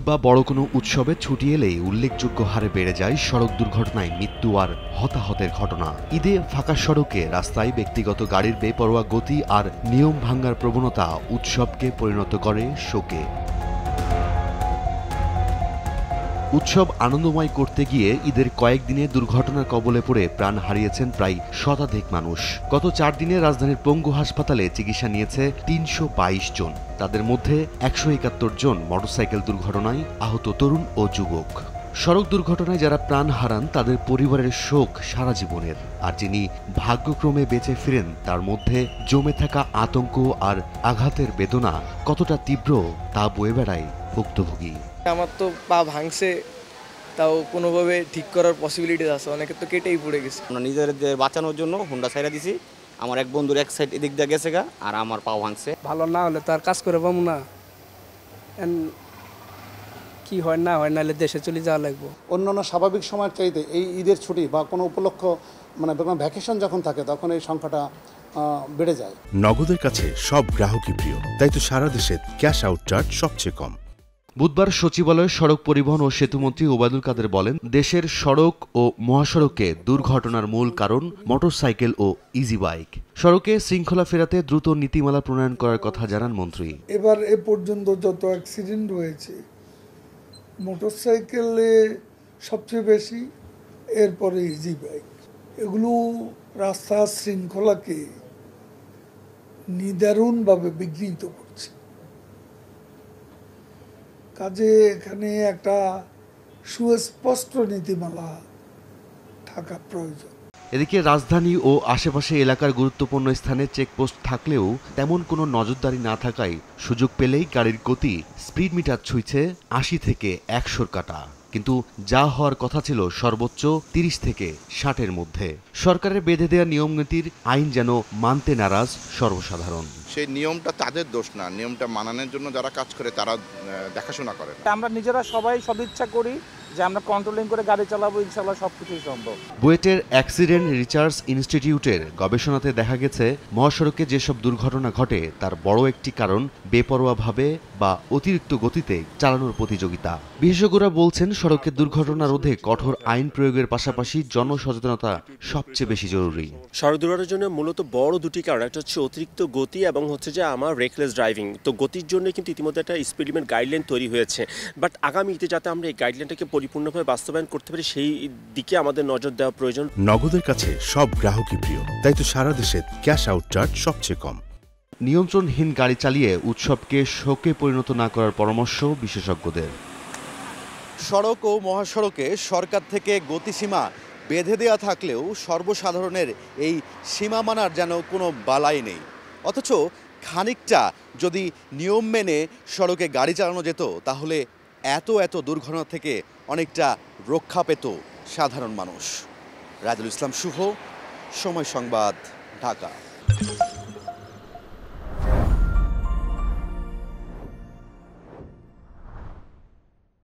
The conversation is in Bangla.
বা বড় কোনো উৎসবে ছুটি এলেই উল্লেখযোগ্য হারে বেড়ে যায় সড়ক দুর্ঘটনায় মৃত্যু আর হতাহতের ঘটনা। ঈদে ফাঁকা সড়কে রাস্তায় ব্যক্তিগত গাড়ির বেপরোয়া গতি আর নিয়ম ভাঙার প্রবণতা উৎসবকে পরিণত করে শোকে। উৎসব আনন্দময় করতে গিয়ে ঈদের কয়েকদিনে দুর্ঘটনার কবলে পড়ে প্রাণ হারিয়েছেন প্রায় শতাধিক মানুষ। গত 4 দিনে রাজধানীর পঙ্গু হাসপাতালে চিকিৎসা নিয়েছে 322 জন। তাদের মধ্যে 171 জন মোটরসাইকেল দুর্ঘটনায় আহত তরুণ ও যুবক। সড়ক দুর্ঘটনায় যারা প্রাণ হারান তাদের পরিবারের শোক সারা জীবনের, আর যিনি ভাগ্যক্রমে বেঁচে ফিরেন তার মধ্যে জমে থাকা আতঙ্ক আর আঘাতের বেদনা কতটা তীব্র তা বয়ে বেড়ায় ভুক্তভোগী। আমার তো পা ভাঙছে, তাও কোনোভাবে ঠিক করার পসিবিলিটি আছে, অনেকে তো কেটেই পড়ে গেছে। আমরা নিজেদের বাঁচানোর জন্য হুন্ডা সাইরা দিছি। আমার এক বন্ধুর এক সাইড এদিক দিয়ে গেছে গা, আর আমার পা ভাঙছে। ভালো না হলে তো আর কাজ করে পাবো না, কি হয় না হয় নাহলে দেশে চলে যাওয়া লাগবে। অন্যান্য স্বাভাবিক সময়ের চাইতে এই ঈদের ছুটি বা কোনো উপলক্ষ মানে ভ্যাকেশন যখন থাকে তখন এই সংখ্যাটা বেড়ে যায়। নগদের কাছে সব গ্রাহকই প্রিয়, তাই তো সারা দেশে ক্যাশ আউট চার্জ সবচেয়ে কম। বুধবার সচিবালয়ে সড়ক পরিবহন ও সেতুমন্ত্রী ওবায়দুল কাদের বলেন, দেশের সড়ক ও মহাসড়কে দুর্ঘটনার মূল কারণ মোটরসাইকেল ও ইজি বাইক। সড়কে শৃঙ্খলা ফেরাতে দ্রুত নীতিমালা প্রণয়ন করার কথা জানান মন্ত্রী। এবার এ পর্যন্ত যত অ্যাক্সিডেন্ট হয়েছে মোটরসাইকেলে সবচেয়ে বেশি, এরপরে ইজি বাইক। এগুলো রাস্তার শৃঙ্খলাকে নিদারুণভাবে বিঘ্নিত করছে। কাজে এখানে একটা সুস্পষ্ট নীতিমালা থাকা প্রয়োজন। এদিকে রাজধানী ও আশেপাশে এলাকার গুরুত্বপূর্ণ স্থানে চেকপোস্ট থাকলেও তেমন কোনো নজরদারি না থাকায় সুযোগ পেলেই গাড়ির গতি স্পিড মিটার ছুঁইছে 80 থেকে 100 কাটা, কিন্তু যা হওয়ার কথা ছিল সর্বোচ্চ 30 থেকে 60-এর মধ্যে। সরকারের বেঁধে দেওয়া নিয়মনীতির আইন যেন মানতে নারাজ সর্বসাধারণ। সেই নিয়মটা তাদের দোষ না, নিয়মটা মানানোর জন্য যারা কাজ করে তারা দেখাশোনা করে। আমরা নিজেরা সবাই সদিচ্ছা করি যে আমরা কন্ট্রোলিং করে গাড়ি চালাবো, ইনশাআল্লাহ সবকিছুই সম্ভব। বুয়েটের অ্যাক্সিডেন্ট রিসার্চ ইনস্টিটিউটের গবেষণাতে দেখা গেছে, মহাসড়কে যেসব দুর্ঘটনা ঘটে তার বড় একটি কারণ বেপরোয়াভাবে বা অতিরিক্ত গতিতে চালানোর প্রতিযোগিতা। বিশেষজ্ঞরা বলছেন, সড়কের দুর্ঘটনা রোধে কঠোর আইন প্রয়োগের পাশাপাশি জনসচেতনতা সবচেয়ে বেশি জরুরি। সড়ক দুর্ঘটনার জন্য মূলত বড় দুটি কারণ, একটা হচ্ছে অতিরিক্ত গতি এবং হচ্ছে যে আমার রেকলেস ড্রাইভিং। তো গতির জন্য কিন্তু ইতিমধ্যে একটা স্পিড লিমিট গাইডলাইন তৈরি হয়েছে, বাট আগামীতে যাতে আমরা এই গাইডলাইনটাকে পরিপূর্ণভাবে বাস্তবায়ন করতে পারি সেই দিকে আমাদের নজর দেওয়া প্রয়োজন। নগদের কাছে সব গ্রাহকই প্রিয়, তাই তো সারা দেশে ক্যাশ আউট চার্জ সবচেয়ে কম। নিয়ন্ত্রণহীন গাড়ি চালিয়ে উৎসবকে শোকে পরিণত না করার পরামর্শ বিশেষজ্ঞদের। সড়ক ও মহাসড়কে সরকার থেকে গতিসীমা বেঁধে দেওয়া থাকলেও সর্বসাধারণের এই সীমা মানার যেন কোনো বালাই নেই। অথচ খানিকটা যদি নিয়ম মেনে সড়কে গাড়ি চালানো যেত তাহলে এত দুর্ঘটনা থেকে অনেকটা রক্ষা পেত সাধারণ মানুষ। রাজুল ইসলাম শুভ, সময় সংবাদ, ঢাকা।